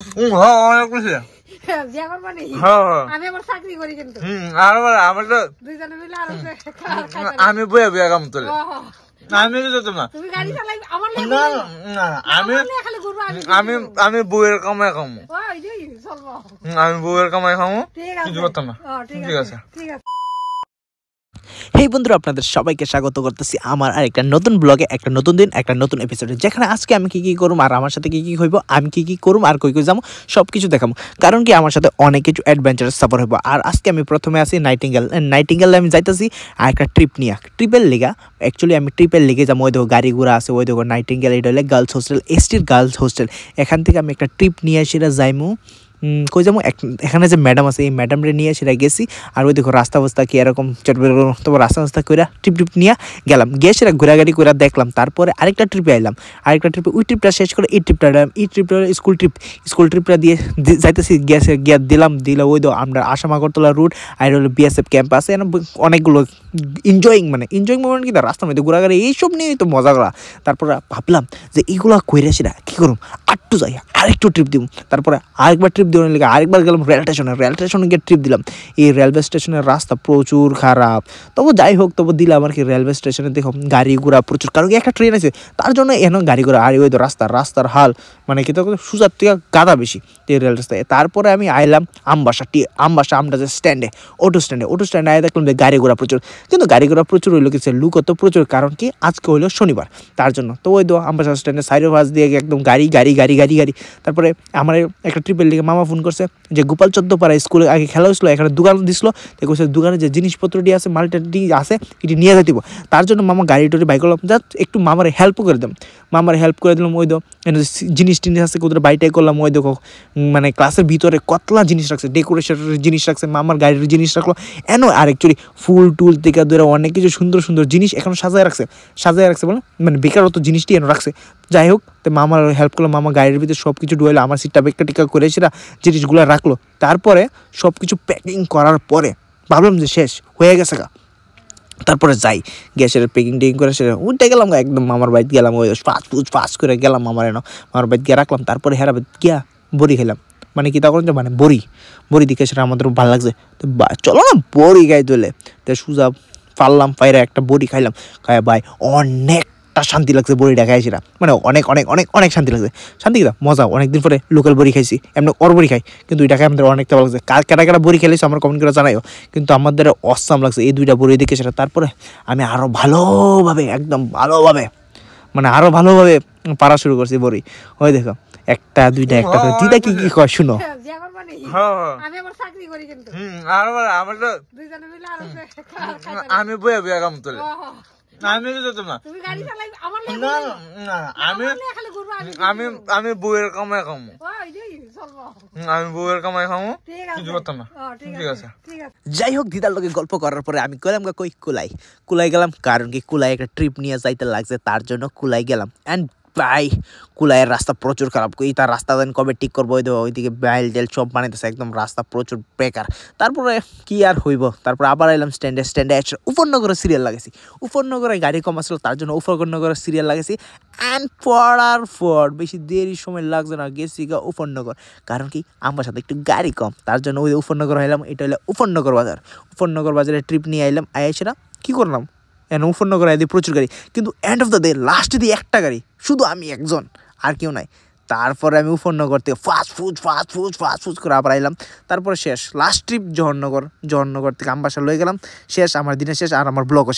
অনেক খুশি। আমি বইয়া বইয়া কাম তোলে আমি আমি বইয়ের কামাই খামো আমি বইয়ের কামাই খামো কিছু করতাম না। ঠিক আছে। হেই বন্ধুরা, আপনাদের সবাইকে স্বাগত করতেছি আমার আরেকটা নতুন ব্লগে, একটা নতুন দিন, একটা নতুন এপিসোডে, যেখানে আজকে আমি কি করুম আর আমার সাথে কি হইব, আমি কি করুম আর কই যাবো সব কিছু দেখাবো। কারণ কি আমার সাথে অনেক কিছু অ্যাডভেঞ্চারাস সফর হইব। আর আজকে আমি প্রথমে আসি নাইটিঙ্গেল আমি যাইতেছি আর একটা ট্রিপ নিয়ে, ট্রিপের লিগা। অ্যাকচুয়ালি আমি ট্রিপের লিগে যাবো। ওই দেখো গাড়ি ঘোড়া আছে, ওই দেখো নাইটিঙ্গেল, এটা হলে গার্লস হোস্টেল, এসটির গার্লস হোস্টেল। এখান থেকে আমি একটা ট্রিপ নিয়ে আসি যাইমু কই যাবো। এখানে যে ম্যাডাম আছে, এই ম্যাডামরে নিয়ে সেটা গেছি। আর ওই দেখো রাস্তা বস্তা কি এরকম চটবের, তোমার রাস্তা রাস্তা করে ট্রিপ নিয়ে গেলাম, গিয়ে সেটা ঘোরাঘাড়ি করে দেখলাম। তারপরে আরেকটা ট্রিপে আইলাম, আরেকটা ট্রিপে ওই ট্রিপটা শেষ করে এই ট্রিপটা স্কুল ট্রিপটা দিয়ে যাইতেছি। গিয়ে দিলাম ওই তো আমরা আসাম আগরতলা রুট আর হলো বিএসএফ ক্যাম্প আছে, অনেকগুলো এনজয়িং মোমেন্ট কিন্তু রাস্তার মধ্যে ঘোরাঘাড়ি এইসব নিয়েই তো মজা করা। তারপরে ভাবলাম যে এইগুলো কইরা সেটা কী করুম, আটটু যাই আরেকটু ট্রিপ দিব। তারপরে আরেকবার ট্রিপ দেওয়ার লেগে আরেকবার গেলাম রেল স্টেশনে গিয়ে ট্রিপ দিলাম। এই রেলওয়ে স্টেশনের রাস্তা প্রচুর খারাপ, তবু যাই হোক তবু দিলাম আর কি। রেলওয়ে স্টেশনে দেখো গাড়ি ঘোড়া প্রচুর, কারণ কি একটা ট্রেন আছে তার জন্য এখানে গাড়ি ঘোড়া। আর ওই তো রাস্তার হাল মানে কি, তো সুজার থেকে গাদা বেশি এই রেল রাস্তায়। তারপরে আমি আইলাম আমবাসা আমরা যে অটো স্ট্যান্ডে আয় দেখলাম যে গাড়ি ঘোড়া প্রচুর, কিন্তু গাড়ি ঘোড়া প্রচুর হইলো কিছু লুক তো প্রচুর, কারণ কি আজকে হইলো শনিবার, তার জন্য। তো ওই তো আমবাসা স্ট্যান্ডে সাইডের পাশ দিয়ে একদম গাড়ি। তারপরে আমার একটা ট্রিপের লিগে মামা ফোন করছে যে গোপাল চোদ্দপাড়া স্কুলে আগে খেলা হয়েছিল, এখানে দোকান দিছিল, দেখছে দোকানে যে জিনিসপত্রটি আছে, মালটাটি আছে, এটি নিয়ে যাইব। তার জন্য মামা গাড়ি টাড়ি বাইক করলাম, যা একটু মামার হেল্প করে দিলাম। ওই তো জিনিস আছে কোথাও বাইটাই করলাম। ওই দেখো মানে ক্লাসের ভিতরে কতলা জিনিস রাখছে, ডেকোরেশনের জিনিস রাখছে, মামার গাড়ির জিনিস রাখলো এন। আর অ্যাকচুয়ালি ফুল টুল থেকে ধরে অনেক কিছু সুন্দর জিনিস এখন সাজায় রাখছে বলো, মানে বেকারত্ব জিনিসটি এনে রাখছে। যাই হোক, তো মামার হেল্প করলো, মামা গাড়ির ভিতরে সব কিছু ডুয়াইলো, আমার সিটটা বেকা টিকা করে সেটা জিনিসগুলো রাখলো। তারপরে সব কিছু প্যাকিং করার পরে ভাবলাম যে শেষ হয়ে গেছে গা। তারপরে যাই গ্যাসের প্যাকিং করে সেটা উঠে গেলাম একদম মামার বাড়িতে গেলাম। ওই ফাস্ট করে গেলাম মামার বাড়িতে গিয়ে রাখলাম। তারপরে হেরাবাদ গিয়া বড়ি খেলাম, মানে কি তখন মানে বড়ি দিকে সেটা আমাদের ভালো লাগছে। তো চলো না বড়ি গাই তোলে, তো সুজা পারলাম পাইরা একটা বড়ি খাইলাম। খাই ভাই অনেকটা শান্তি লাগছে বড়িটা খাই, সেটা মানে অনেক শান্তি লাগছে। শান্তি কিনা মজা। অনেকদিন পরে লোকাল বড়ি খাইছি, এমনি বড়ি খাই, কিন্তু এটা খাই আমাদের অনেকটা ভালো লাগছে। কেটা বড়ি খেলেছি আমার কমেন্ট করে জানাইও, কিন্তু আমাদের অসাম লাগছে এই দুইটা বড়ি দেখে সেটা। তারপরে আমি আরও ভালোভাবে পারা শুরু করছি বড়ি। ওই দেখো একটা দুইটা দিদা কি কয় শুনো। আমি বইয়া বইয়া কাম তোলে আমি বইয়ের কামাই খামো কিছু করতাম না। ঠিক আছে। যাই হোক, দিদার লোকে গল্প করার পরে আমি গেলাম কুলাই গেলাম, কারণ কি কুলাই একটা ট্রিপ নিয়ে যাইতে লাগছে, তার জন্য কুলাই গেলাম। অ্যান্ড ভাই কুলাইয়ের রাস্তা প্রচুর খারাপ, তার রাস্তা দেন কবে ঠিক করবো। ওইদিকে বাইল টেল সব বানাইতেছে, একদম রাস্তা প্রচুর বেকার। তারপরে কি আর হইব, তারপরে আবার এলাম স্ট্যান্ডে উপরনগরে সিরিয়াল লাগাইছি। উপরনগরে গাড়ি কম আসলো, তার জন্য উপরনগরে সিরিয়াল লাগাইছি। অ্যান্ড পড়ার পর বেশি দেরি সময় লাগছে না, গেছি গা উপরনগর। কারণ কি আমার সাথে একটু গাড়ি কম, তার জন্য ওই উপরনগর হইলাম। এটা হলো উপরনগর বাজারে ট্রিপ নিয়ে আইলাম। আইসেরা কি করলাম, উপরনগর দিয়ে প্রচুর গাড়ি, কিন্তু এন্ড অফ দ্য ডে লাস্টে দিয়ে একটা গাড়ি, শুধু আমি একজন, আর কেউ নাই। তারপরে আমি উপরনগর থেকে ফাস্ট ফুড করে আবার আইলাম। তারপরে শেষ লাস্ট ট্রিপ জহরনগর থেকে আমবাসা লয়ে গেলাম। শেষ আমার দিনের শেষ, আর আমার ব্লগও